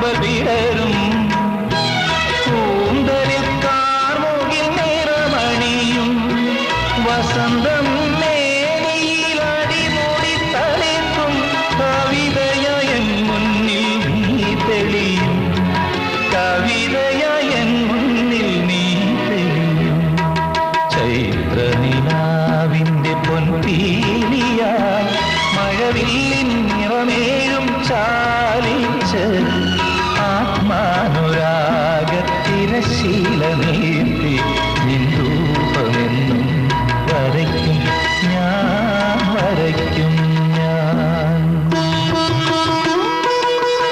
சாம்பல் விடரும் கூந்தலில் கார்முகில் நிறமணியும் வசந்தம் மேனியில் அடிமுடி தளிர்க்கும் கவிதையா என் முன்னில் நீ தெளியும் கவிதையா என் முன்னில் നീ തെളിയും ചൈത്രനിലാവിന്റെ പൊൻപീലിയാൽ മഴവില്ലിൻ നിറമേഴും ചാലിച്ച് ആത്മാനുരാഗ തിരശീല നീട്ടി നിന്നു